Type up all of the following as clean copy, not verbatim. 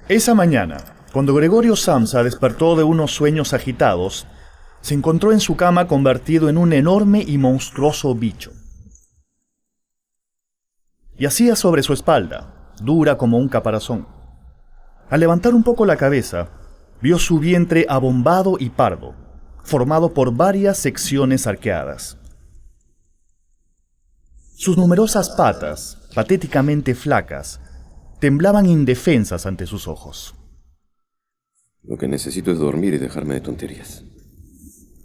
Esa mañana, cuando Gregorio Samsa despertó de unos sueños agitados, se encontró en su cama convertido en un enorme y monstruoso bicho. Yacía sobre su espalda, dura como un caparazón. Al levantar un poco la cabeza, vio su vientre abombado y pardo, formado por varias secciones arqueadas. Sus numerosas patas, patéticamente flacas, temblaban indefensas ante sus ojos. Lo que necesito es dormir y dejarme de tonterías.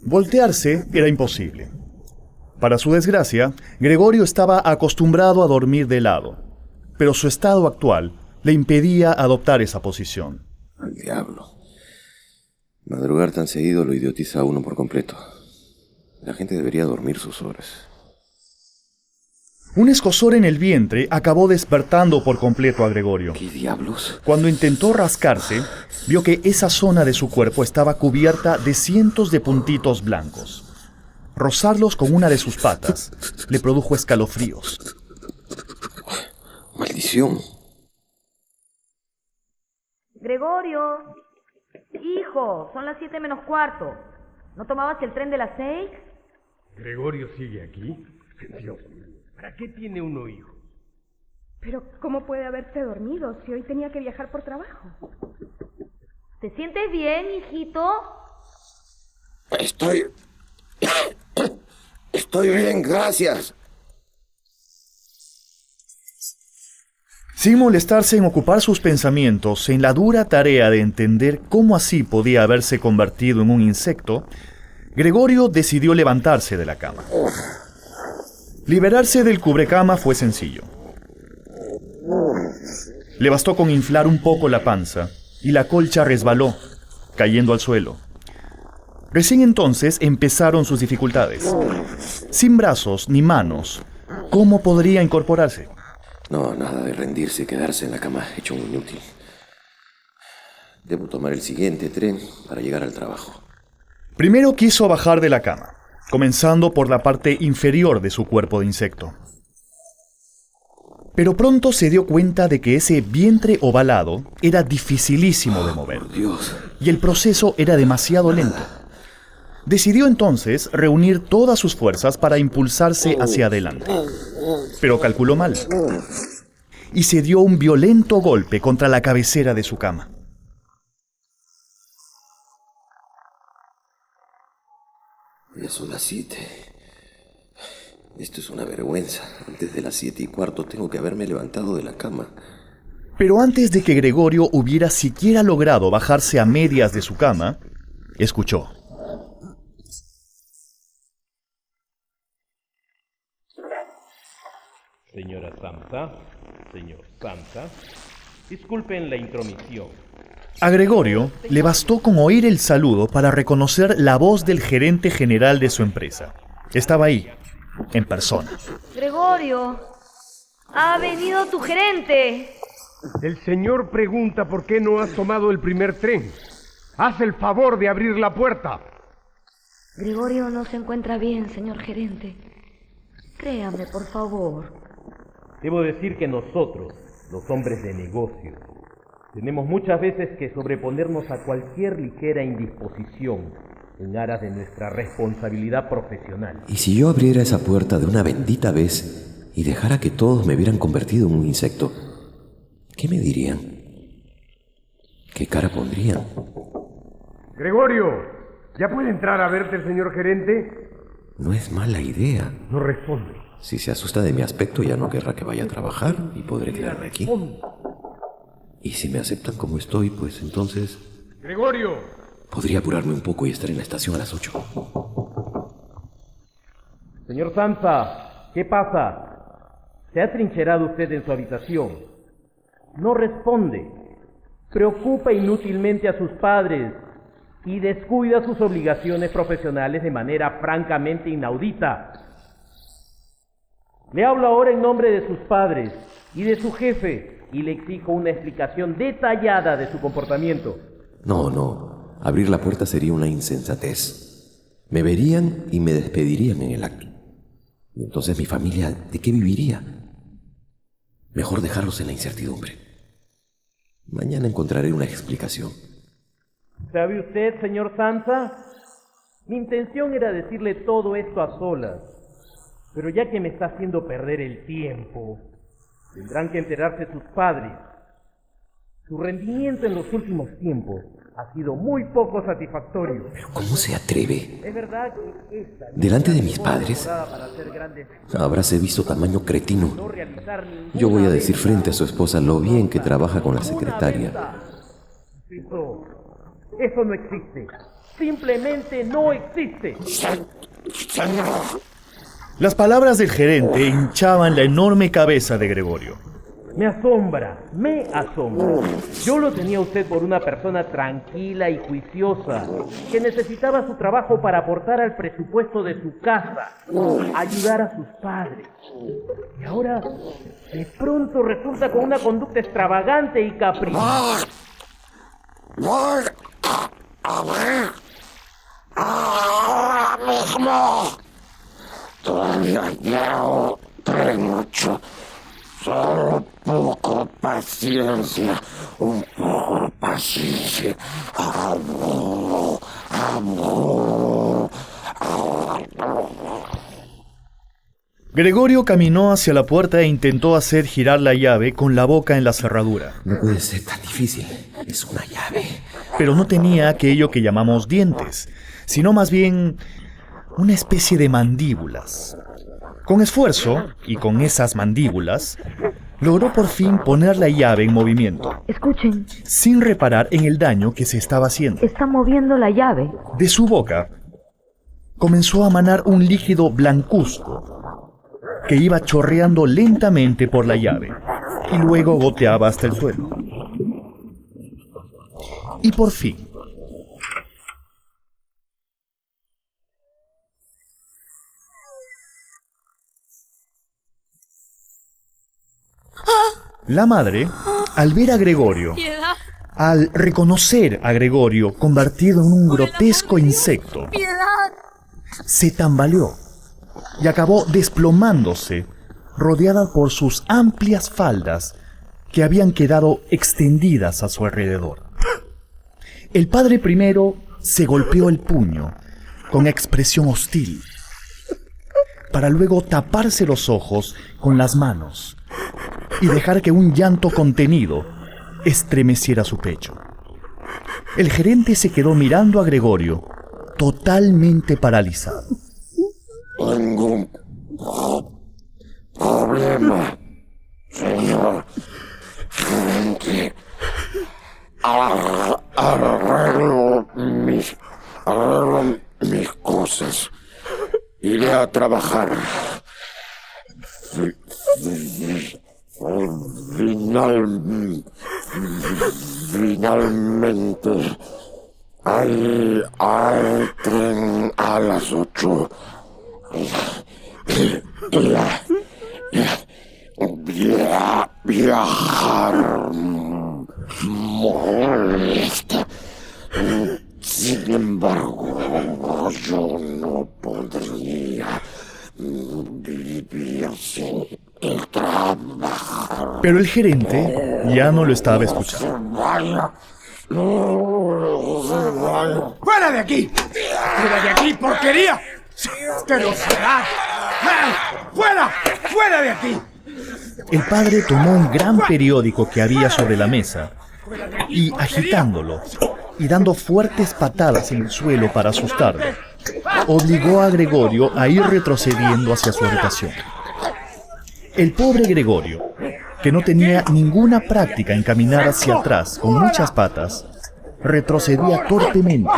Voltearse era imposible. Para su desgracia, Gregorio estaba acostumbrado a dormir de lado, pero su estado actual le impedía adoptar esa posición. Al diablo. Madrugar tan seguido lo idiotiza a uno por completo. La gente debería dormir sus horas. Un escozor en el vientre acabó despertando por completo a Gregorio. ¿Qué diablos? Cuando intentó rascarse, vio que esa zona de su cuerpo estaba cubierta de cientos de puntitos blancos. Rozarlos con una de sus patas le produjo escalofríos. ¡Maldición! Gregorio, hijo, son las 7:45. ¿No tomabas el tren de las 6? ¿Gregorio sigue aquí? Dios mío, ¿para qué tiene uno hijo? Pero, ¿cómo puede haberse dormido si hoy tenía que viajar por trabajo? ¿Te sientes bien, hijito? Estoy bien, gracias. Sin molestarse en ocupar sus pensamientos en la dura tarea de entender cómo así podía haberse convertido en un insecto, Gregorio decidió levantarse de la cama. Liberarse del cubrecama fue sencillo. Le bastó con inflar un poco la panza y la colcha resbaló, cayendo al suelo. Recién entonces empezaron sus dificultades. Sin brazos ni manos, ¿cómo podría incorporarse? No, nada de rendirse y quedarse en la cama hecho un inútil. Debo tomar el siguiente tren para llegar al trabajo. Primero quiso bajar de la cama, comenzando por la parte inferior de su cuerpo de insecto. Pero pronto se dio cuenta de que ese vientre ovalado era dificilísimo de mover. Por Dios. Y el proceso era demasiado lento. Decidió entonces reunir todas sus fuerzas para impulsarse hacia adelante. Pero calculó mal. Y se dio un violento golpe contra la cabecera de su cama. Ya son las 7. Esto es una vergüenza. Antes de las 7:15 tengo que haberme levantado de la cama. Pero antes de que Gregorio hubiera siquiera logrado bajarse a medias de su cama, escuchó. Señora Samsa, señor Samsa, disculpen la intromisión. A Gregorio le bastó con oír el saludo para reconocer la voz del gerente general de su empresa. Estaba ahí, en persona. Gregorio, ha venido tu gerente. El señor pregunta por qué no has tomado el primer tren. Haz el favor de abrir la puerta. Gregorio no se encuentra bien, señor gerente. Créame, por favor. Debo decir que nosotros, los hombres de negocio, tenemos muchas veces que sobreponernos a cualquier ligera indisposición en aras de nuestra responsabilidad profesional. ¿Y si yo abriera esa puerta de una bendita vez y dejara que todos me hubieran convertido en un insecto? ¿Qué me dirían? ¿Qué cara pondrían? Gregorio, ¿ya puede entrar a verte el señor gerente? No es mala idea. No responde. Si se asusta de mi aspecto, ya no querrá que vaya a trabajar y podré quedarme aquí. Y si me aceptan como estoy, pues entonces... ¡Gregorio! Podría apurarme un poco y estar en la estación a las 8. Señor Samsa, ¿qué pasa? ¿Se ha trincherado usted en su habitación? No responde. Preocupa inútilmente a sus padres y descuida sus obligaciones profesionales de manera francamente inaudita. Le hablo ahora en nombre de sus padres y de su jefe y le exijo una explicación detallada de su comportamiento. No. Abrir la puerta sería una insensatez. Me verían y me despedirían en el acto. Y entonces mi familia, ¿de qué viviría? Mejor dejarlos en la incertidumbre. Mañana encontraré una explicación. ¿Sabe usted, señor Sansa? Mi intención era decirle todo esto a solas, pero ya que me está haciendo perder el tiempo, tendrán que enterarse sus padres. Su rendimiento en los últimos tiempos ha sido muy poco satisfactorio. ¿Pero cómo se atreve? Es verdad que esta ¿Delante de mis padres? para hacer grandes Habráse visto tamaño cretino. no realizar ninguna Yo voy a decir venta, frente a su esposa lo bien que trabaja con la secretaria. Eso no existe. Simplemente no existe. Las palabras del gerente hinchaban la enorme cabeza de Gregorio. Me asombra. Yo lo tenía a usted por una persona tranquila y juiciosa, que necesitaba su trabajo para aportar al presupuesto de su casa, ayudar a sus padres. Y ahora, de pronto resulta con una conducta extravagante y caprichosa. Ahora mismo. Todavía no mucho. Solo poco paciencia. Un poco paciencia. Gregorio caminó hacia la puerta e intentó hacer girar la llave con la boca en la cerradura. No puede ser tan difícil. Es una llave. Pero no tenía aquello que llamamos dientes, sino más bien una especie de mandíbulas. Con esfuerzo, y con esas mandíbulas, logró por fin poner la llave en movimiento, Escuchen, sin reparar en el daño que se estaba haciendo. está moviendo la llave. De su boca comenzó a manar un líquido blancuzco que iba chorreando lentamente por la llave y luego goteaba hasta el suelo. Y por fin, la madre, al ver a Gregorio, ¡Piedad! al reconocer a Gregorio convertido en un grotesco insecto, ¡Piedad! se tambaleó y acabó desplomándose, rodeada por sus amplias faldas que habían quedado extendidas a su alrededor. El padre primero se golpeó el puño con expresión hostil, para luego taparse los ojos con las manos y dejar que un llanto contenido estremeciera su pecho. El gerente se quedó mirando a Gregorio, totalmente paralizado. Ningún problema, señor gerente. Arreglo mis cosas. Iré a trabajar. Finalmente, hay tren a las 8. Viajar molesta. Sin embargo, yo no podría vivir sin el trabajo. Pero el gerente ya no lo estaba escuchando. Vaya. No se vaya. ¡Fuera de aquí! ¡Fuera de aquí, porquería! ¡Asquerosidad! ¡Fuera! ¡Fuera de aquí! El padre tomó un gran periódico que había sobre la mesa y, agitándolo y dando fuertes patadas en el suelo para asustarlo, obligó a Gregorio a ir retrocediendo hacia su habitación. El pobre Gregorio, que no tenía ninguna práctica en caminar hacia atrás con muchas patas, retrocedía torpemente,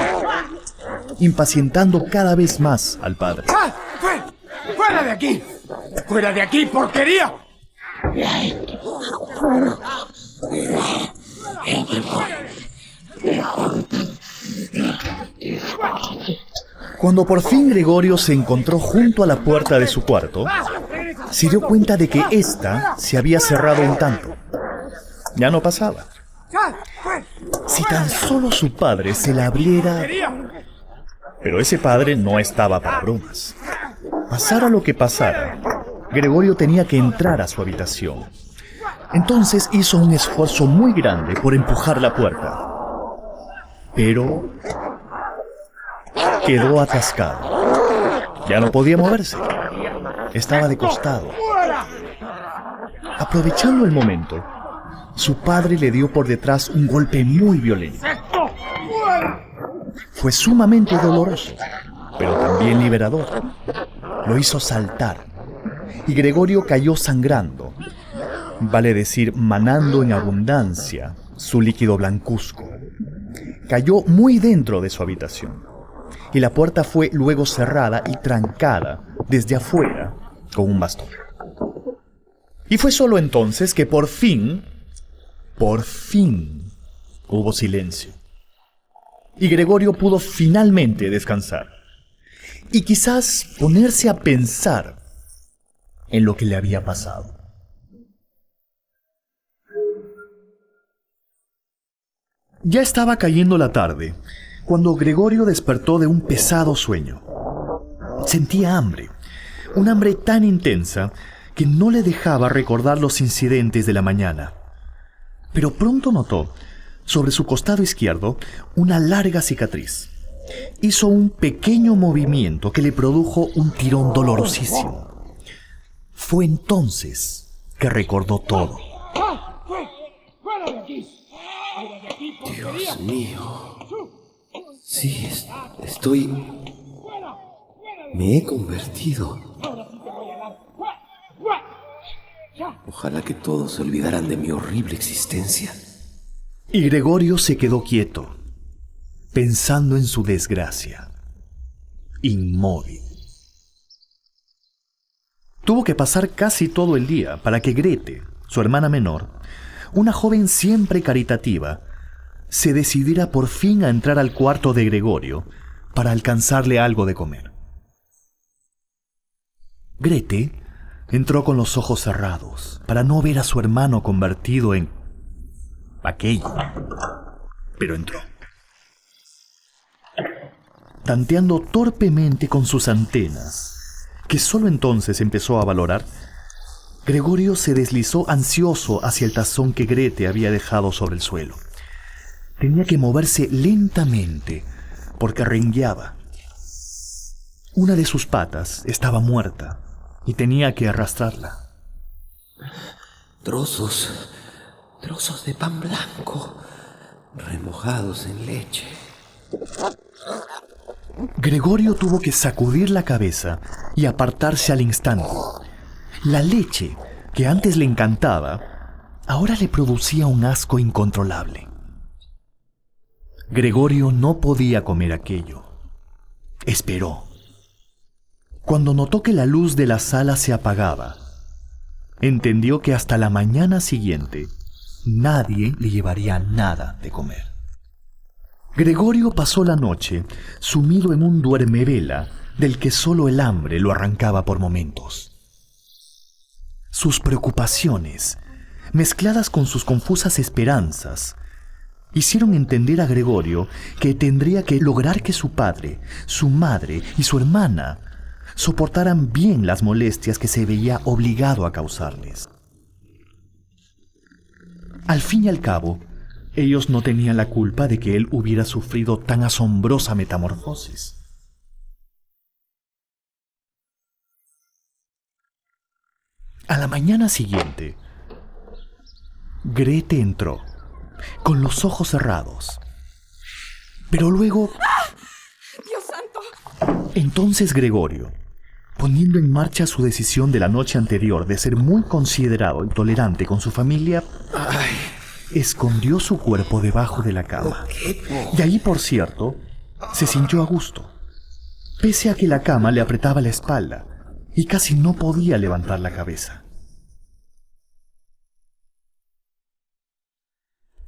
impacientando cada vez más al padre. ¡Fuera de aquí! ¡Fuera de aquí, porquería! Cuando por fin Gregorio se encontró junto a la puerta de su cuarto, se dio cuenta de que ésta se había cerrado un tanto. Ya no pasaba. Si tan solo su padre se la abriera... Pero ese padre no estaba para bromas. Pasara lo que pasara, Gregorio tenía que entrar a su habitación. Entonces hizo un esfuerzo muy grande por empujar la puerta, pero quedó atascado. Ya no podía moverse. Estaba de costado. Aprovechando el momento, su padre le dio por detrás un golpe muy violento. Fue sumamente doloroso, pero también liberador. Lo hizo saltar, y Gregorio cayó sangrando, vale decir, manando en abundancia su líquido blancuzco. Cayó muy dentro de su habitación, y la puerta fue luego cerrada y trancada desde afuera con un bastón. Y fue solo entonces que por fin, hubo silencio. Y Gregorio pudo finalmente descansar. Y quizás ponerse a pensar en lo que le había pasado. Ya estaba cayendo la tarde cuando Gregorio despertó de un pesado sueño. Sentía hambre, un hambre tan intensa que no le dejaba recordar los incidentes de la mañana. Pero pronto notó, sobre su costado izquierdo, una larga cicatriz. Hizo un pequeño movimiento que le produjo un tirón dolorosísimo. Fue entonces que recordó todo. Dios mío. Sí, estoy... Me he convertido. Ojalá que todos se olvidaran de mi horrible existencia. Y Gregorio se quedó quieto, pensando en su desgracia, inmóvil. Tuvo que pasar casi todo el día para que Grete, su hermana menor, una joven siempre caritativa, se decidiera por fin a entrar al cuarto de Gregorio para alcanzarle algo de comer. Grete entró con los ojos cerrados para no ver a su hermano convertido en aquello, pero entró. Tanteando torpemente con sus antenas, que solo entonces empezó a valorar, Gregorio se deslizó ansioso hacia el tazón que Grete había dejado sobre el suelo. Tenía que moverse lentamente porque rengueaba. Una de sus patas estaba muerta y tenía que arrastrarla. Trozos de pan blanco, remojados en leche. Gregorio tuvo que sacudir la cabeza y apartarse al instante. La leche, que antes le encantaba, ahora le producía un asco incontrolable. Gregorio no podía comer aquello. Esperó. Cuando notó que la luz de la sala se apagaba, entendió que hasta la mañana siguiente nadie le llevaría nada de comer. Gregorio pasó la noche sumido en un duermevela del que solo el hambre lo arrancaba por momentos. Sus preocupaciones, mezcladas con sus confusas esperanzas, hicieron entender a Gregorio que tendría que lograr que su padre, su madre y su hermana soportaran bien las molestias que se veía obligado a causarles. Al fin y al cabo, ellos no tenían la culpa de que él hubiera sufrido tan asombrosa metamorfosis. A la mañana siguiente, Grete entró, con los ojos cerrados. Pero luego... ¡Dios santo! Entonces Gregorio, poniendo en marcha su decisión de la noche anterior de ser muy considerado y tolerante con su familia, escondió su cuerpo debajo de la cama. Y ahí, por cierto, se sintió a gusto, pese a que la cama le apretaba la espalda y casi no podía levantar la cabeza.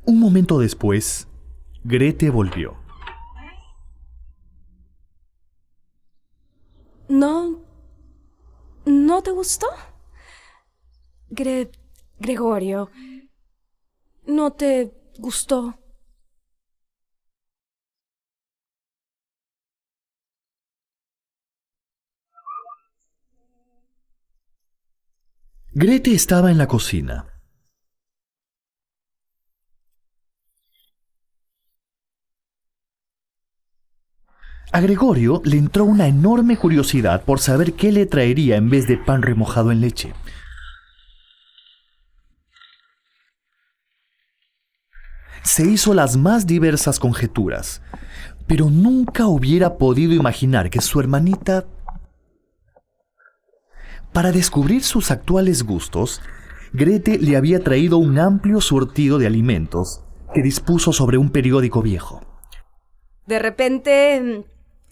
Un momento después, Grete volvió. ¿No te gustó? Gregorio, ¿no te gustó? Grete estaba en la cocina, A Gregorio le entró una enorme curiosidad por saber qué le traería en vez de pan remojado en leche. Se hizo las más diversas conjeturas, pero nunca hubiera podido imaginar que su hermanita... Para descubrir sus actuales gustos, Grete le había traído un amplio surtido de alimentos que dispuso sobre un periódico viejo. De repente,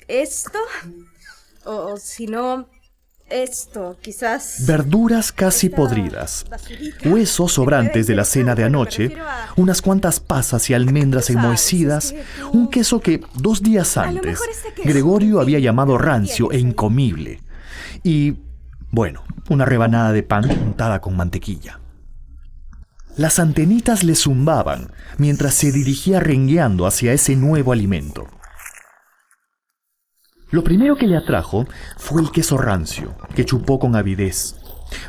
esto, o si no, esto, quizás... Verduras casi podridas, huesos sobrantes de la cena de anoche, unas cuantas pasas y almendras enmohecidas, un queso que 2 días antes Gregorio había llamado rancio e incomible, y, bueno, una rebanada de pan untada con mantequilla. Las antenitas le zumbaban mientras se dirigía rengueando hacia ese nuevo alimento. Lo primero que le atrajo fue el queso rancio, que chupó con avidez.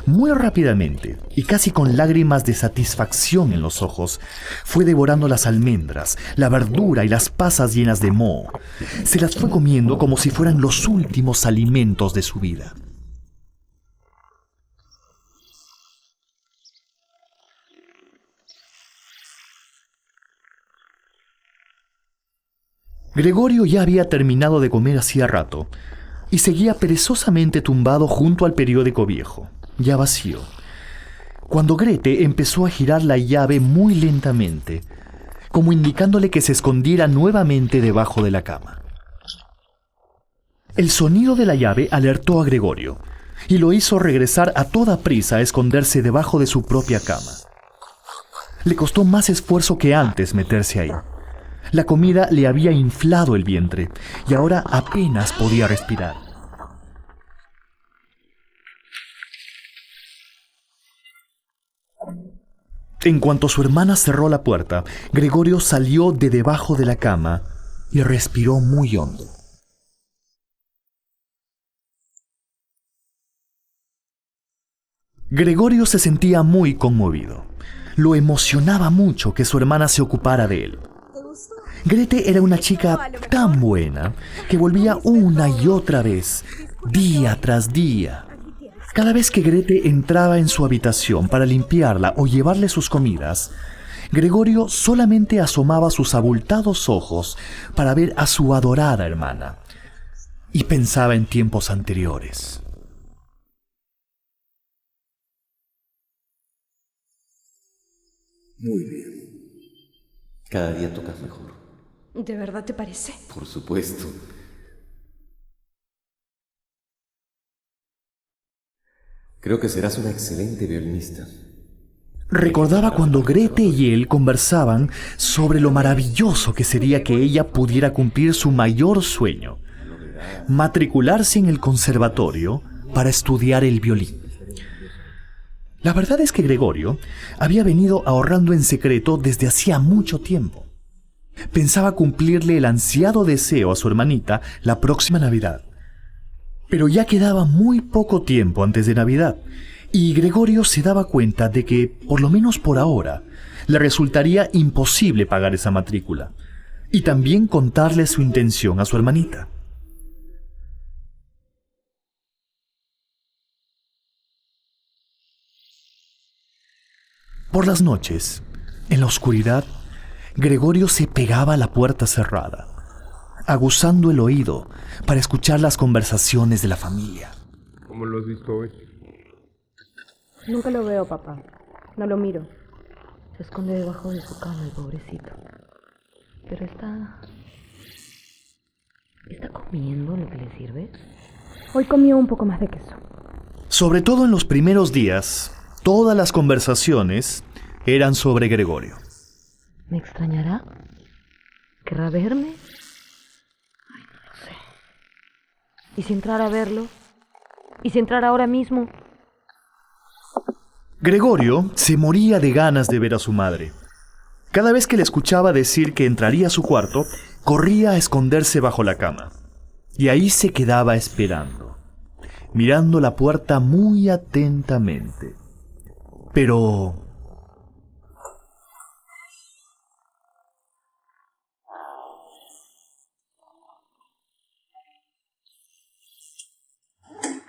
Muy rápidamente, y casi con lágrimas de satisfacción en los ojos, fue devorando las almendras, la verdura y las pasas llenas de moho. Se las fue comiendo como si fueran los últimos alimentos de su vida. Gregorio ya había terminado de comer hacía rato y seguía perezosamente tumbado junto al periódico viejo, ya vacío, cuando Grete empezó a girar la llave muy lentamente, como indicándole que se escondiera nuevamente debajo de la cama. El sonido de la llave alertó a Gregorio y lo hizo regresar a toda prisa a esconderse debajo de su propia cama. Le costó más esfuerzo que antes meterse ahí. La comida le había inflado el vientre y ahora apenas podía respirar. En cuanto su hermana cerró la puerta, Gregorio salió de debajo de la cama y respiró muy hondo. Gregorio se sentía muy conmovido. Lo emocionaba mucho que su hermana se ocupara de él. Grete era una chica tan buena que volvía una y otra vez, día tras día. Cada vez que Grete entraba en su habitación para limpiarla o llevarle sus comidas, Gregorio solamente asomaba sus abultados ojos para ver a su adorada hermana y pensaba en tiempos anteriores. Muy bien. Cada día tocas mejor. ¿De verdad te parece? Por supuesto. Creo que serás una excelente violinista. Recordaba cuando Grete y él conversaban sobre lo maravilloso que sería que ella pudiera cumplir su mayor sueño, matricularse en el conservatorio para estudiar el violín. La verdad es que Gregorio había venido ahorrando en secreto desde hacía mucho tiempo. Pensaba cumplirle el ansiado deseo a su hermanita la próxima Navidad. Pero ya quedaba muy poco tiempo antes de Navidad, y Gregorio se daba cuenta de que, por lo menos por ahora, le resultaría imposible pagar esa matrícula, y también contarle su intención a su hermanita. Por las noches, en la oscuridad, Gregorio se pegaba a la puerta cerrada, aguzando el oído para escuchar las conversaciones de la familia. ¿Cómo lo has visto hoy? Nunca lo veo, papá. No lo miro. Se esconde debajo de su cama, el pobrecito. Pero está comiendo lo que le sirve. Hoy comió un poco más de queso. Sobre todo en los primeros días, todas las conversaciones eran sobre Gregorio. ¿Me extrañará? ¿Querrá verme? Ay, no lo sé. ¿Y si entrara a verlo? ¿Y si entrara ahora mismo? Gregorio se moría de ganas de ver a su madre. Cada vez que le escuchaba decir que entraría a su cuarto, corría a esconderse bajo la cama. Y ahí se quedaba esperando, mirando la puerta muy atentamente. Pero...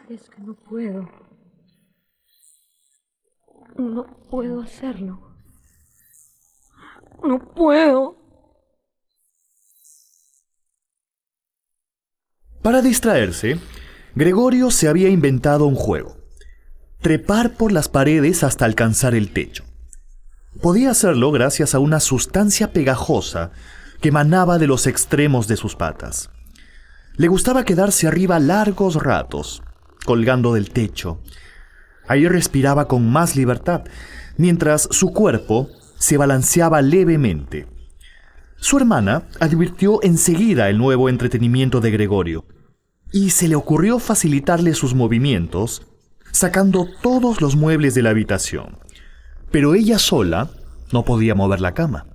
Es que no puedo. No puedo hacerlo. No puedo. Para distraerse, Gregorio se había inventado un juego: trepar por las paredes hasta alcanzar el techo. Podía hacerlo gracias a una sustancia pegajosa que emanaba de los extremos de sus patas. Le gustaba quedarse arriba largos ratos, colgando del techo. Ahí respiraba con más libertad, mientras su cuerpo se balanceaba levemente. Su hermana advirtió enseguida el nuevo entretenimiento de Gregorio y se le ocurrió facilitarle sus movimientos, sacando todos los muebles de la habitación. Pero ella sola no podía mover la cama.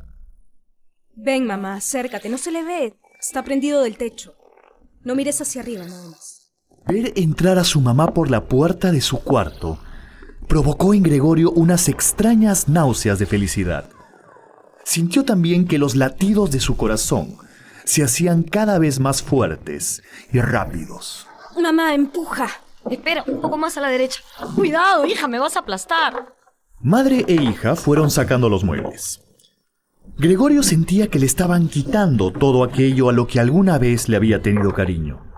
Ven, mamá, acércate, no se le ve. Está prendido del techo. No mires hacia arriba, nada más. Ver entrar a su mamá por la puerta de su cuarto provocó en Gregorio unas extrañas náuseas de felicidad. Sintió también que los latidos de su corazón se hacían cada vez más fuertes y rápidos. Mamá, empuja. Espera, un poco más a la derecha. Cuidado, hija, me vas a aplastar. Madre e hija fueron sacando los muebles. Gregorio sentía que le estaban quitando todo aquello a lo que alguna vez le había tenido cariño.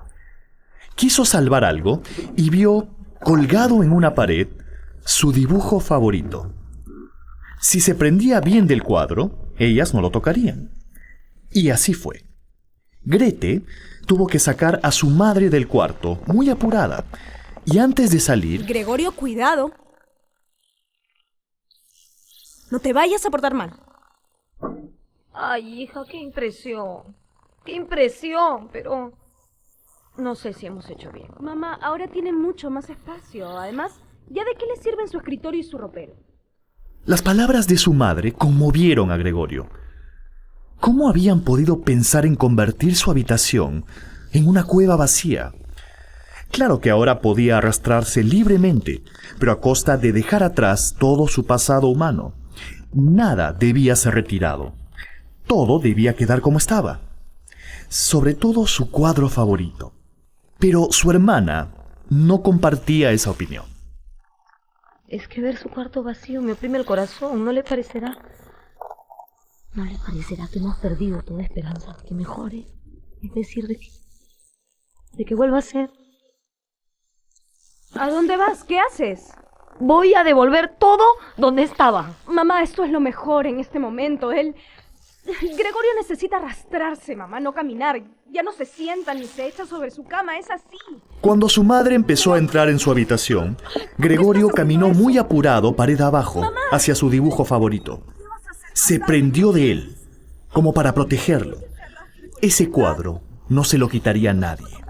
Quiso salvar algo y vio, colgado en una pared, su dibujo favorito. Si se prendía bien del cuadro, ellas no lo tocarían. Y así fue. Grete tuvo que sacar a su madre del cuarto, muy apurada, y antes de salir... Gregorio, cuidado. No te vayas a portar mal. Ay, hija, qué impresión. Qué impresión, pero no sé si hemos hecho bien. Mamá, ahora tiene mucho más espacio. Además, ¿ya de qué le sirven su escritorio y su ropero? Las palabras de su madre conmovieron a Gregorio. ¿Cómo habían podido pensar en convertir su habitación en una cueva vacía? Claro que ahora podía arrastrarse libremente, pero a costa de dejar atrás todo su pasado humano. Nada debía ser retirado. Todo debía quedar como estaba. Sobre todo su cuadro favorito. Pero su hermana no compartía esa opinión. Es que ver su cuarto vacío me oprime el corazón, ¿no le parecerá? ¿No le parecerá que hemos perdido toda esperanza de que mejore? Es decir, de que vuelva a ser. ¿A dónde vas? ¿Qué haces? Voy a devolver todo donde estaba. Mamá, esto es lo mejor en este momento. Gregorio necesita arrastrarse, mamá, no caminar. Ya no se sienta ni se echa sobre su cama, es así. Cuando su madre empezó a entrar en su habitación, Gregorio caminó muy apurado pared abajo hacia su dibujo favorito. Se prendió de él, como para protegerlo. Ese cuadro no se lo quitaría a nadie.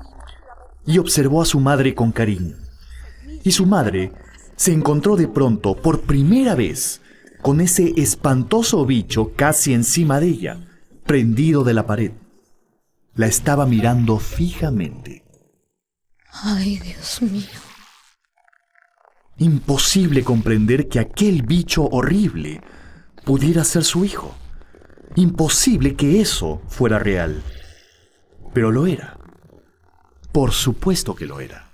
Y observó a su madre con cariño. Y su madre se encontró de pronto, por primera vez, con ese espantoso bicho casi encima de ella, prendido de la pared. La estaba mirando fijamente. Ay, Dios mío. Imposible comprender que aquel bicho horrible pudiera ser su hijo. Imposible que eso fuera real. Pero lo era. Por supuesto que lo era.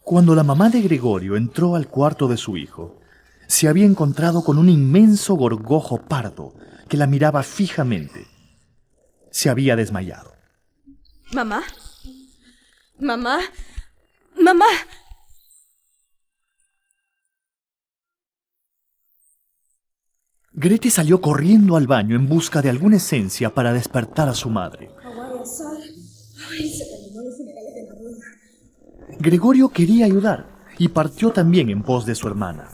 Cuando la mamá de Gregorio entró al cuarto de su hijo, se había encontrado con un inmenso gorgojo pardo que la miraba fijamente. Se había desmayado. ¿Mamá? ¿Mamá? ¡Mamá! Grete salió corriendo al baño en busca de alguna esencia para despertar a su madre. Gregorio quería ayudar y partió también en pos de su hermana.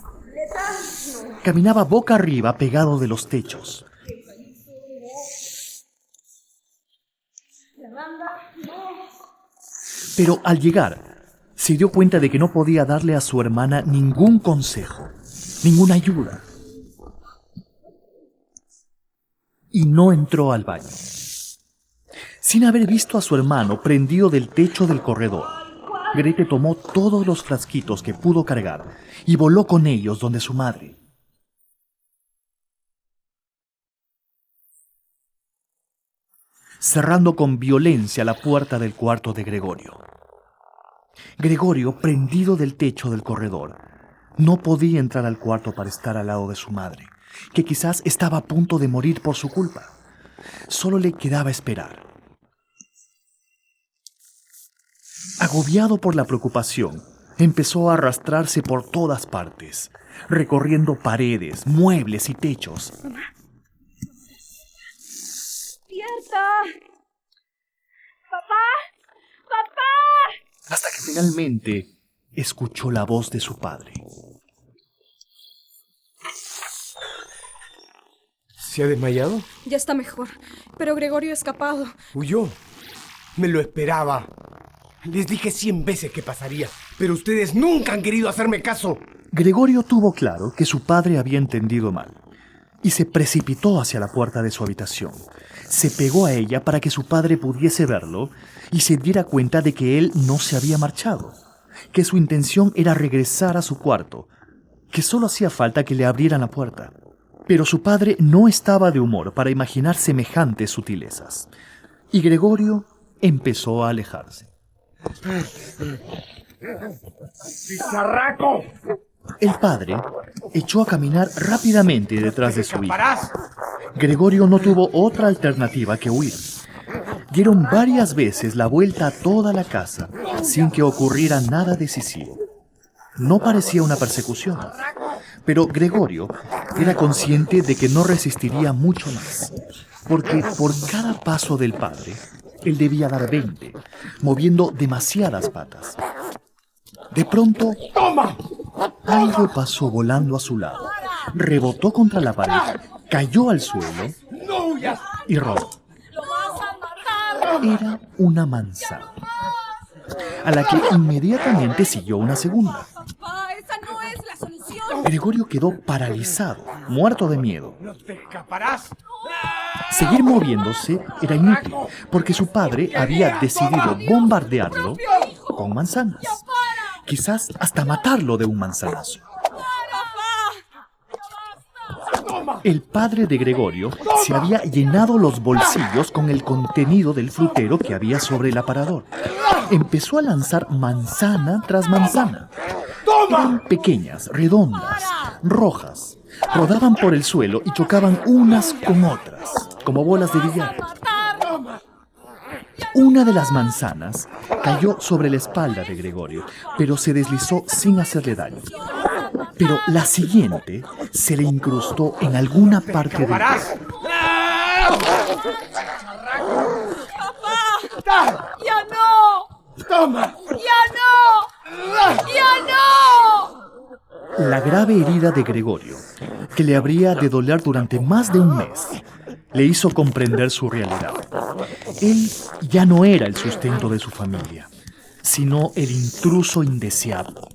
Caminaba boca arriba pegado de los techos. Pero al llegar, se dio cuenta de que no podía darle a su hermana ningún consejo, ninguna ayuda. Y no entró al baño. Sin haber visto a su hermano prendido del techo del corredor, Grete tomó todos los frasquitos que pudo cargar y voló con ellos donde su madre. cerrando con violencia la puerta del cuarto de Gregorio. Gregorio, prendido del techo del corredor, no podía entrar al cuarto para estar al lado de su madre, que quizás estaba a punto de morir por su culpa. Solo le quedaba esperar. Agobiado por la preocupación, empezó a arrastrarse por todas partes, recorriendo paredes, muebles y techos. ¡Despierta! ¡Papá! ¡Papá! Hasta que finalmente escuchó la voz de su padre. ¿Se ha desmayado? Ya está mejor, pero Gregorio ha escapado. Huyó. Me lo esperaba. Les dije 100 veces que pasaría, pero ustedes nunca han querido hacerme caso. Gregorio tuvo claro que su padre había entendido mal y se precipitó hacia la puerta de su habitación. Se pegó a ella para que su padre pudiese verlo y se diera cuenta de que él no se había marchado, que su intención era regresar a su cuarto, que solo hacía falta que le abrieran la puerta. Pero su padre no estaba de humor para imaginar semejantes sutilezas, y Gregorio empezó a alejarse. ¡Pizarraco! El padre echó a caminar rápidamente detrás de su hijo. ¡Escaparás! Gregorio no tuvo otra alternativa que huir. Dieron varias veces la vuelta a toda la casa sin que ocurriera nada decisivo. No parecía una persecución, pero Gregorio era consciente de que no resistiría mucho más, porque por cada paso del padre, él debía dar 20, moviendo demasiadas patas. De pronto, ¡Toma! algo pasó volando a su lado, rebotó contra la pared, cayó al suelo ¡No huyas! y rodó. Era una manzana, a la que inmediatamente siguió una segunda. Papá, esa no es la solución. Gregorio quedó paralizado, muerto de miedo. ¡No te escaparás! Seguir moviéndose era inútil, porque su padre había decidido bombardearlo con manzanas. Quizás hasta matarlo de un manzanazo. El padre de Gregorio se había llenado los bolsillos con el contenido del frutero que había sobre el aparador. Empezó a lanzar manzana tras manzana. Eran pequeñas, redondas, rojas. Rodaban por el suelo y chocaban unas con otras, como bolas de billar. Una de las manzanas cayó sobre la espalda de Gregorio, pero se deslizó sin hacerle daño. Pero la siguiente se le incrustó en alguna parte del cuerpo. ¡Ya no! ¡Toma! ¡Ya no! ¡Ya no! La grave herida de Gregorio, que le habría de doler durante más de un mes, le hizo comprender su realidad. Él ya no era el sustento de su familia, sino el intruso indeseado.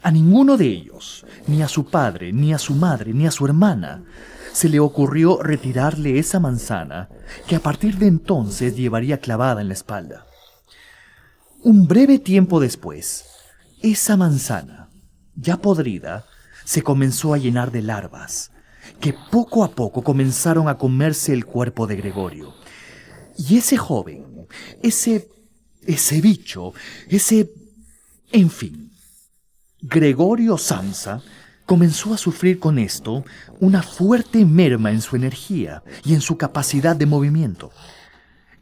A ninguno de ellos, ni a su padre, ni a su madre, ni a su hermana, se le ocurrió retirarle esa manzana que a partir de entonces llevaría clavada en la espalda. Un breve tiempo después, esa manzana, ya podrida, se comenzó a llenar de larvas, que poco a poco comenzaron a comerse el cuerpo de Gregorio. Y ese joven, ese bicho, en fin, Gregorio Samsa comenzó a sufrir con esto una fuerte merma en su energía y en su capacidad de movimiento.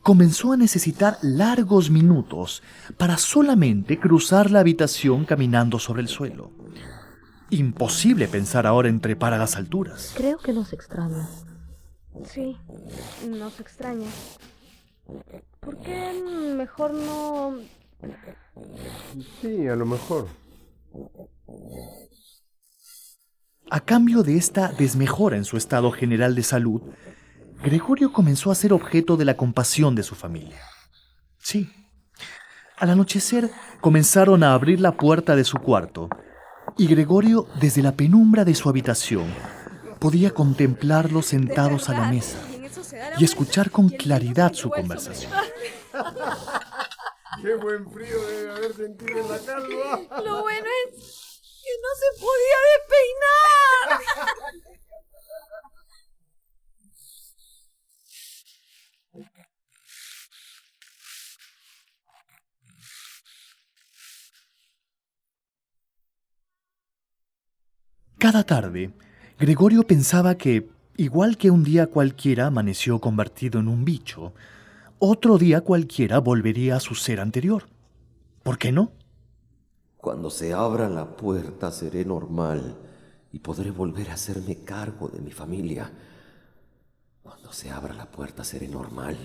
Comenzó a necesitar largos minutos para solamente cruzar la habitación caminando sobre el suelo. Imposible pensar ahora en trepar a las alturas. Creo que nos extraña. Sí, nos extraña. ¿Por qué mejor no...? Sí, a lo mejor. A cambio de esta desmejora en su estado general de salud, Gregorio comenzó a ser objeto de la compasión de su familia. Sí, Al anochecer comenzaron a abrir la puerta de su cuarto y Gregorio, desde la penumbra de su habitación, podía contemplarlos sentados a la mesa y escuchar con claridad su conversación. ¡Qué buen frío debe haber sentido en la calva! Lo bueno es que no se podía despeinar. Cada tarde, Gregorio pensaba que, igual que un día cualquiera amaneció convertido en un bicho, otro día cualquiera volvería a su ser anterior. ¿Por qué no? Cuando se abra la puerta seré normal y podré volver a hacerme cargo de mi familia. Cuando se abra la puerta seré normal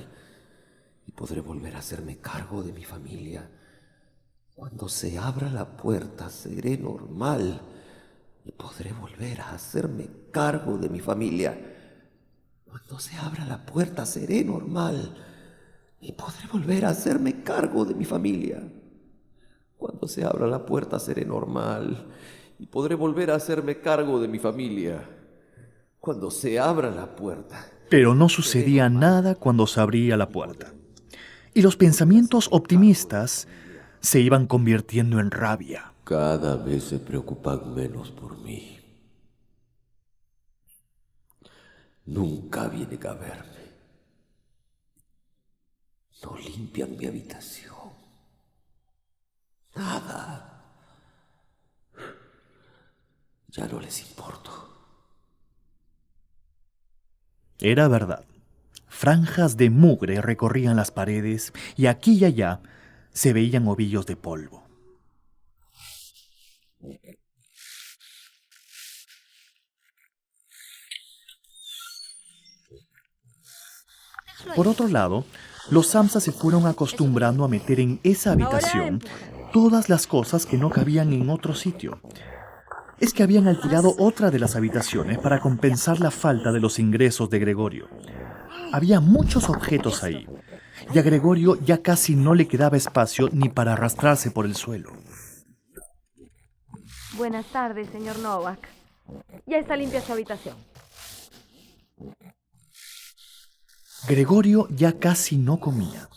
y podré volver a hacerme cargo de mi familia. Cuando se abra la puerta seré normal y podré volver a hacerme cargo de mi familia. Cuando se abra la puerta seré normal y podré volver a hacerme cargo de mi familia. Cuando se abra la puerta seré normal y podré volver a hacerme cargo de mi familia. Cuando se abra la puerta. Pero no sucedía nada cuando se abría la puerta. Y los pensamientos optimistas se iban convirtiendo en rabia. Cada vez se preocupan menos por mí. Nunca vienen a verme. No limpian mi habitación. Nada. Ya no les importo. Era verdad. Franjas de mugre recorrían las paredes y aquí y allá se veían ovillos de polvo. Por otro lado, los Samsa se fueron acostumbrando a meter en esa habitación todas las cosas que no cabían en otro sitio. Es que habían alquilado otra de las habitaciones para compensar la falta de los ingresos de Gregorio. Había muchos objetos ahí, y a Gregorio ya casi no le quedaba espacio ni para arrastrarse por el suelo. Buenas tardes, señor Novak. Ya está limpia su habitación. Gregorio ya casi no comía.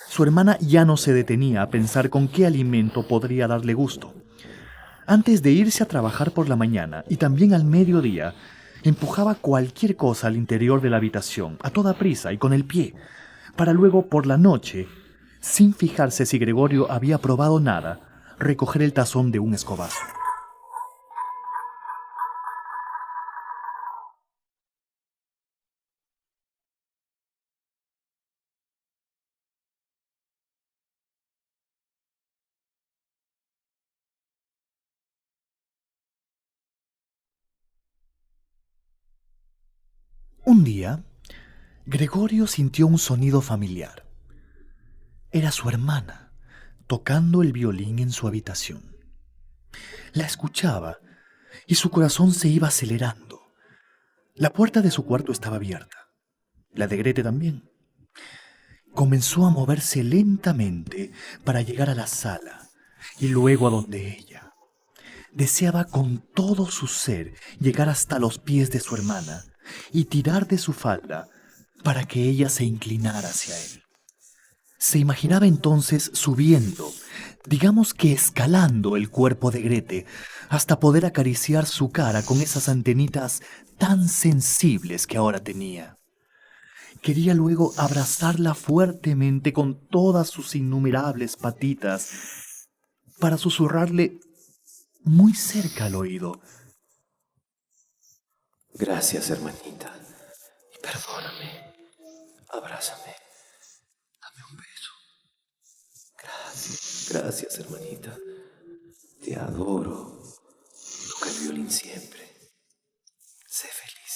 Su hermana ya no se detenía a pensar con qué alimento podría darle gusto. Antes de irse a trabajar por la mañana y también al mediodía, empujaba cualquier cosa al interior de la habitación, a toda prisa y con el pie, para luego por la noche, sin fijarse si Gregorio había probado nada, recoger el tazón de un escobazo. Un día, Gregorio sintió un sonido familiar. Era su hermana, tocando el violín en su habitación. La escuchaba y su corazón se iba acelerando. La puerta de su cuarto estaba abierta, la de Grete también. Comenzó a moverse lentamente para llegar a la sala y luego a donde ella. Deseaba con todo su ser llegar hasta los pies de su hermana y tirar de su falda para que ella se inclinara hacia él. Se imaginaba entonces subiendo, digamos que escalando el cuerpo de Grete, hasta poder acariciar su cara con esas antenitas tan sensibles que ahora tenía. Quería luego abrazarla fuertemente con todas sus innumerables patitas para susurrarle muy cerca al oído: Gracias, hermanita. Y perdóname. Abrázame. Dame un beso. Gracias, hermanita. Te adoro. Toca el violín siempre. Sé feliz.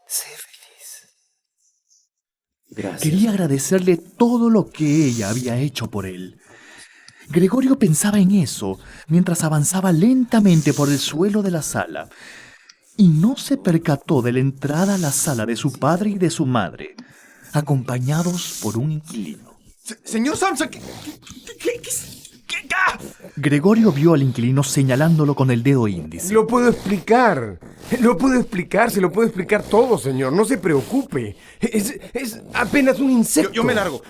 Sé feliz. Gracias. Quería agradecerle todo lo que ella había hecho por él. Gregorio pensaba en eso mientras avanzaba lentamente por el suelo de la sala y no se percató de la entrada a la sala de su padre y de su madre, acompañados por un inquilino. Señor Samsa, ¿qué? Gregorio vio al inquilino señalándolo con el dedo índice. Lo puedo explicar. Se lo puedo explicar todo, señor. No se preocupe. Es apenas un insecto. Yo me largo.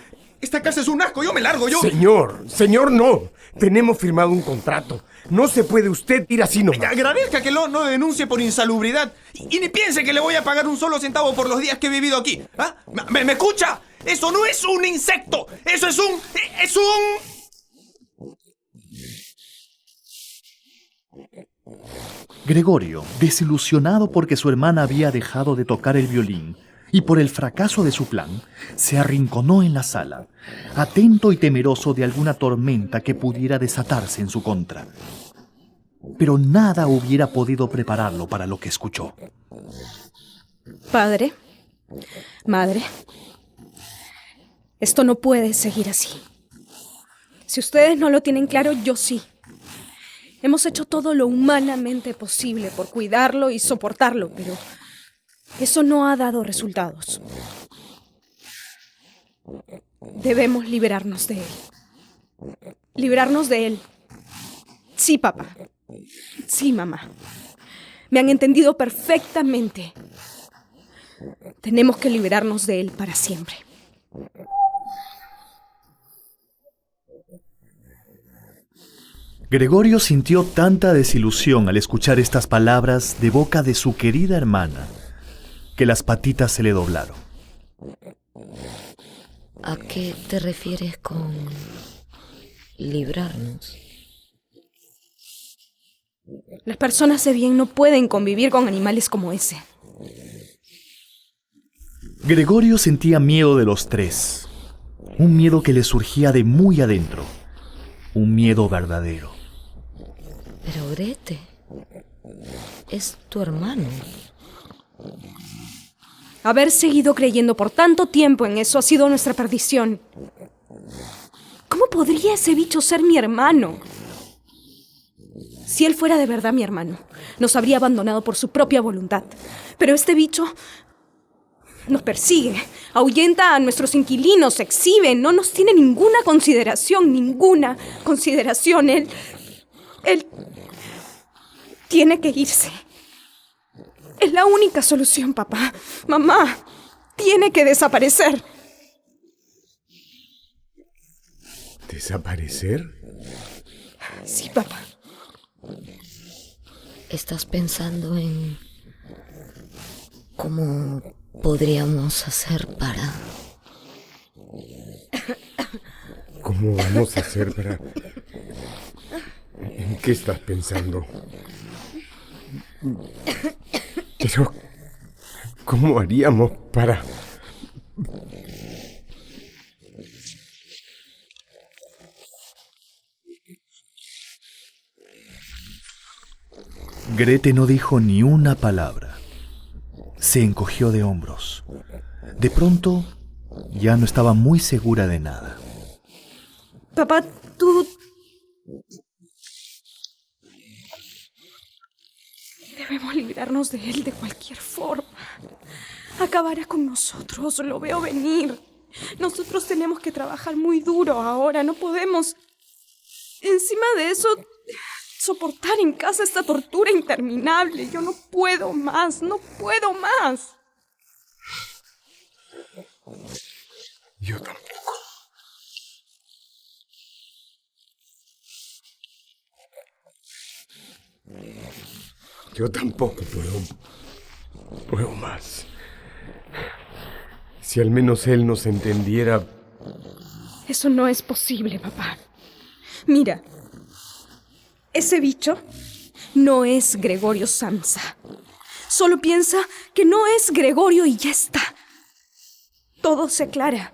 Esta casa es un asco, yo me largo, yo. Señor, no. Tenemos firmado un contrato. No se puede usted ir así nomás. Agradezca que no denuncie por insalubridad. Y ni piense que le voy a pagar un solo centavo por los días que he vivido aquí. ¿Ah? ¿Me escucha? Eso no es un insecto. Eso es un... Gregorio, desilusionado porque su hermana había dejado de tocar el violín y por el fracaso de su plan, se arrinconó en la sala, atento y temeroso de alguna tormenta que pudiera desatarse en su contra. Pero nada hubiera podido prepararlo para lo que escuchó. Padre, madre, esto no puede seguir así. Si ustedes no lo tienen claro, yo sí. Hemos hecho todo lo humanamente posible por cuidarlo y soportarlo, pero eso no ha dado resultados. Debemos liberarnos de él. Librarnos de él. Sí, papá. Sí, mamá. Me han entendido perfectamente. Tenemos que liberarnos de él para siempre. Gregorio sintió tanta desilusión al escuchar estas palabras de boca de su querida hermana, que las patitas se le doblaron. ¿A qué te refieres con librarnos? Las personas de bien no pueden convivir con animales como ese. Gregorio sentía miedo de los tres, un miedo que le surgía de muy adentro, un miedo verdadero. Pero Grete, es tu hermano. Haber seguido creyendo por tanto tiempo en eso ha sido nuestra perdición. ¿Cómo podría ese bicho ser mi hermano? Si él fuera de verdad mi hermano, nos habría abandonado por su propia voluntad. Pero este bicho nos persigue, ahuyenta a nuestros inquilinos, exhibe, no nos tiene ninguna consideración. Él tiene que irse. Es la única solución, papá. Mamá, tiene que desaparecer. ¿Desaparecer? Sí, papá. ¿Estás pensando en cómo podríamos hacer para... ¿Cómo vamos a hacer para...? ¿En qué estás pensando? Pero, ¿cómo haríamos para...? Grete no dijo ni una palabra. Se encogió de hombros. De pronto, ya no estaba muy segura de nada. Papá, tú... Debemos librarnos de él de cualquier forma. Acabará con nosotros, lo veo venir. Nosotros tenemos que trabajar muy duro ahora, no podemos... Encima de eso, soportar en casa esta tortura interminable. Yo no puedo más. Yo tampoco. Yo tampoco puedo más. Si al menos él nos entendiera... Eso no es posible, papá. Mira, ese bicho no es Gregorio Samsa. Solo piensa que no es Gregorio y ya está. Todo se aclara.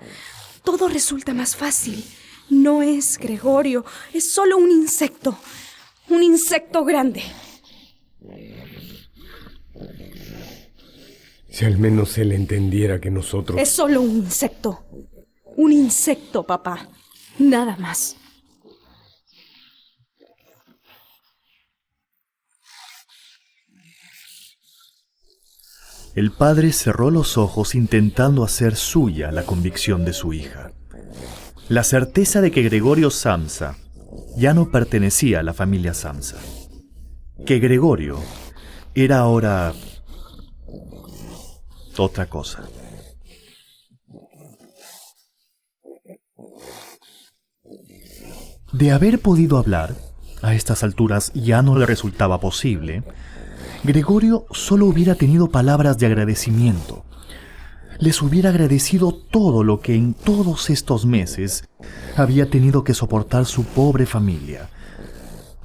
Todo resulta más fácil. No es Gregorio, es solo un insecto. Un insecto grande. Si al menos él entendiera que nosotros... Es solo un insecto. Un insecto, papá. Nada más. El padre cerró los ojos intentando hacer suya la convicción de su hija. La certeza de que Gregorio Samsa ya no pertenecía a la familia Samsa. Que Gregorio era ahora otra cosa. De haber podido hablar, a estas alturas ya no le resultaba posible, Gregorio solo hubiera tenido palabras de agradecimiento. Les hubiera agradecido todo lo que en todos estos meses había tenido que soportar su pobre familia.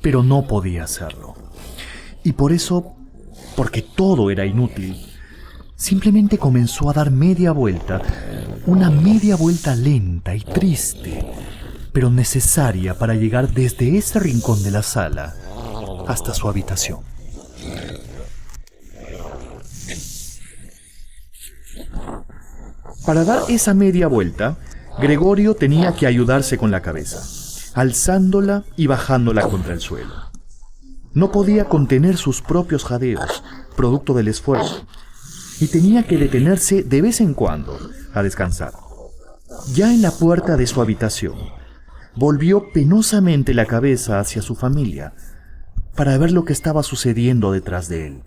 Pero no podía hacerlo. Y por eso, porque todo era inútil, simplemente comenzó a dar media vuelta, una media vuelta lenta y triste, pero necesaria para llegar desde ese rincón de la sala hasta su habitación. Para dar esa media vuelta, Gregorio tenía que ayudarse con la cabeza, alzándola y bajándola contra el suelo. No podía contener sus propios jadeos, producto del esfuerzo, y tenía que detenerse de vez en cuando a descansar. Ya en la puerta de su habitación, volvió penosamente la cabeza hacia su familia para ver lo que estaba sucediendo detrás de él.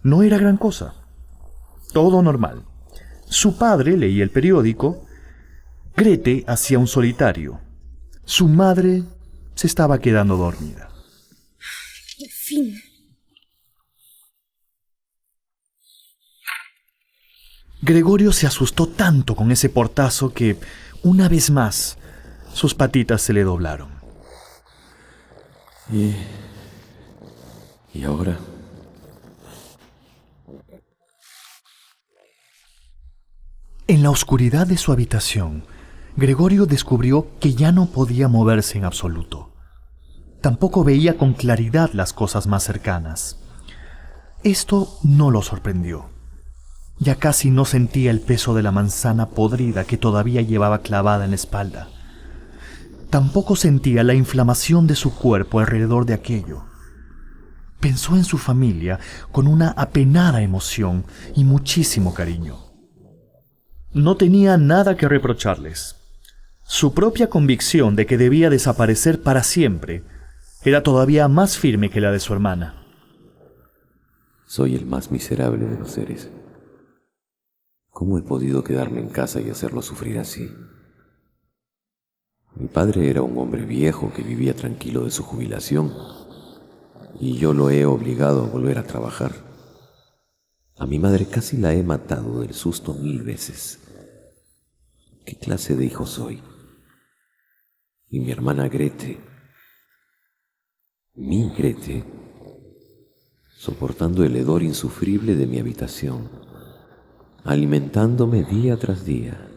No era gran cosa. Todo normal. Su padre leía el periódico, Grete hacía un solitario. Su madre se estaba quedando dormida. En fin. Gregorio se asustó tanto con ese portazo que, una vez más, sus patitas se le doblaron. ¿Y ahora? En la oscuridad de su habitación, Gregorio descubrió que ya no podía moverse en absoluto. Tampoco veía con claridad las cosas más cercanas. Esto no lo sorprendió. Ya casi no sentía el peso de la manzana podrida que todavía llevaba clavada en la espalda. Tampoco sentía la inflamación de su cuerpo alrededor de aquello. Pensó en su familia con una apenada emoción y muchísimo cariño. No tenía nada que reprocharles. Su propia convicción de que debía desaparecer para siempre era todavía más firme que la de su hermana. Soy el más miserable de los seres. ¿Cómo he podido quedarme en casa y hacerlo sufrir así? Mi padre era un hombre viejo que vivía tranquilo de su jubilación, y yo lo he obligado a volver a trabajar. A mi madre casi la he matado del susto 1000 veces. ¿Qué clase de hijo soy? Y mi hermana Grete, mi Grete, soportando el hedor insufrible de mi habitación, alimentándome día tras día,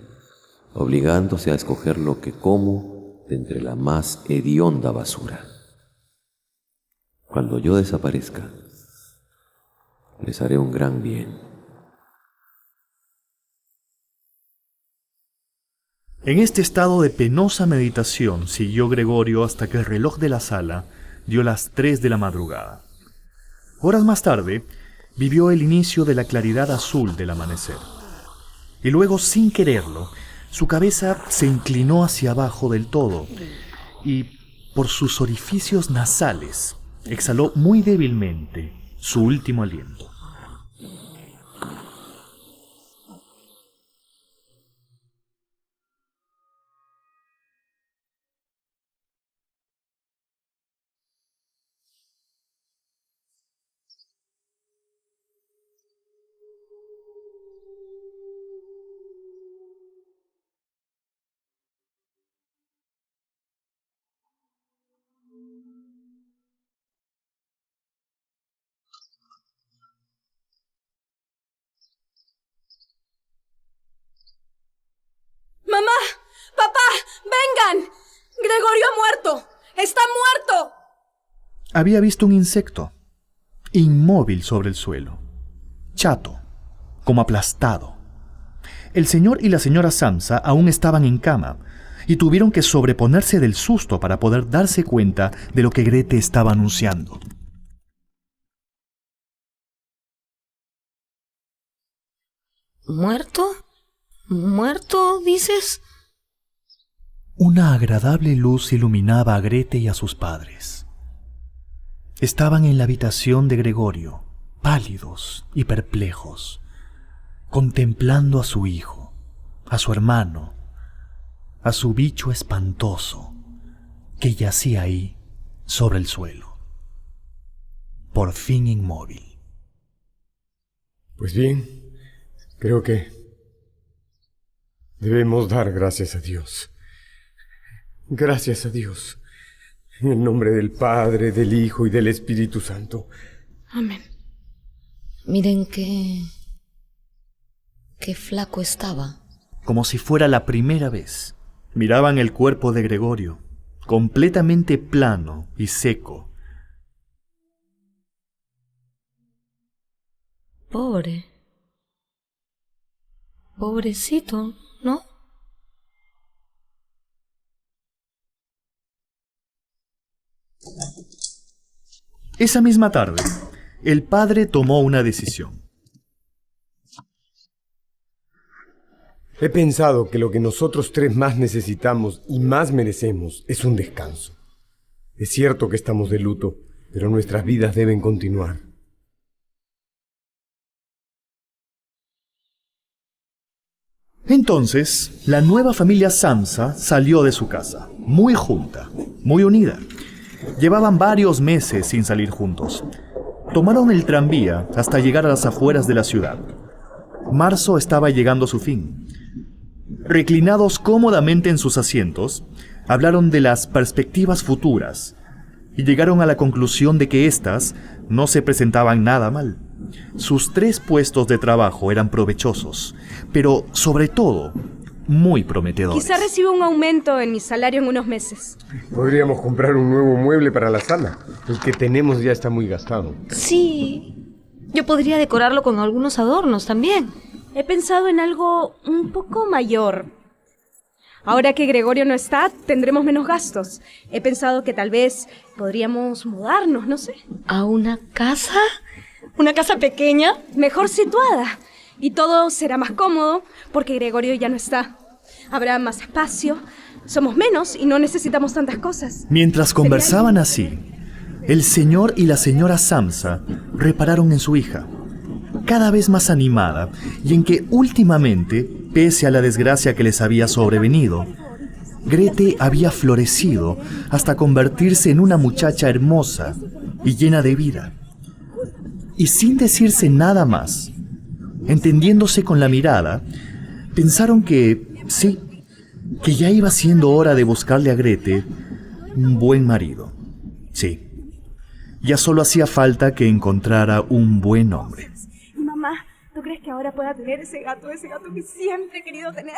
obligándose a escoger lo que como de entre la más hedionda basura. Cuando yo desaparezca, les haré un gran bien. En este estado de penosa meditación siguió Gregorio hasta que el reloj de la sala dio las 3 de la madrugada. Horas más tarde, vivió el inicio de la claridad azul del amanecer. Y luego, sin quererlo, su cabeza se inclinó hacia abajo del todo y, por sus orificios nasales, exhaló muy débilmente su último aliento. ¡Mamá! ¡Papá! ¡Vengan! ¡Gregorio ha muerto! ¡Está muerto! Había visto un insecto, inmóvil sobre el suelo, chato, como aplastado. El señor y la señora Samsa aún estaban en cama y tuvieron que sobreponerse del susto para poder darse cuenta de lo que Grete estaba anunciando. ¿Muerto? ¿Muerto, dices? Una agradable luz iluminaba a Grete y a sus padres. Estaban en la habitación de Gregorio, pálidos y perplejos, contemplando a su hijo, a su hermano, a su bicho espantoso que yacía ahí sobre el suelo, por fin inmóvil. Pues bien, creo que debemos dar gracias a Dios. Gracias a Dios. En el nombre del Padre, del Hijo y del Espíritu Santo. Amén. Miren qué flaco estaba. Como si fuera la primera vez, miraban el cuerpo de Gregorio, completamente plano y seco. Pobrecito, ¿no? Esa misma tarde, el padre tomó una decisión. He pensado que lo que nosotros tres más necesitamos y más merecemos es un descanso. Es cierto que estamos de luto, pero nuestras vidas deben continuar. Entonces, la nueva familia Samsa salió de su casa, muy junta, muy unida. Llevaban varios meses sin salir juntos. Tomaron el tranvía hasta llegar a las afueras de la ciudad. Marzo estaba llegando a su fin. Reclinados cómodamente en sus asientos, hablaron de las perspectivas futuras y llegaron a la conclusión de que éstas no se presentaban nada mal. Sus 3 puestos de trabajo eran provechosos, pero sobre todo muy prometedores. Quizá reciba un aumento en mi salario en unos meses. Podríamos comprar un nuevo mueble para la sala. El que tenemos ya está muy gastado. Sí, yo podría decorarlo con algunos adornos también. He pensado en algo un poco mayor. Ahora que Gregorio no está, tendremos menos gastos. He pensado que tal vez podríamos mudarnos, no sé. ¿A una casa? ¿Una casa pequeña? Mejor situada. Y todo será más cómodo porque Gregorio ya no está. Habrá más espacio, somos menos y no necesitamos tantas cosas. Mientras conversaban así, el señor y la señora Samsa repararon en su hija, cada vez más animada, y en que últimamente, pese a la desgracia que les había sobrevenido, Grete había florecido hasta convertirse en una muchacha hermosa y llena de vida. Y sin decirse nada más, entendiéndose con la mirada, pensaron que sí, que ya iba siendo hora de buscarle a Grete un buen marido. Sí, ya solo hacía falta que encontrara un buen hombre. Mamá, ¿tú crees que ahora pueda tener ese gato que siempre he querido tener?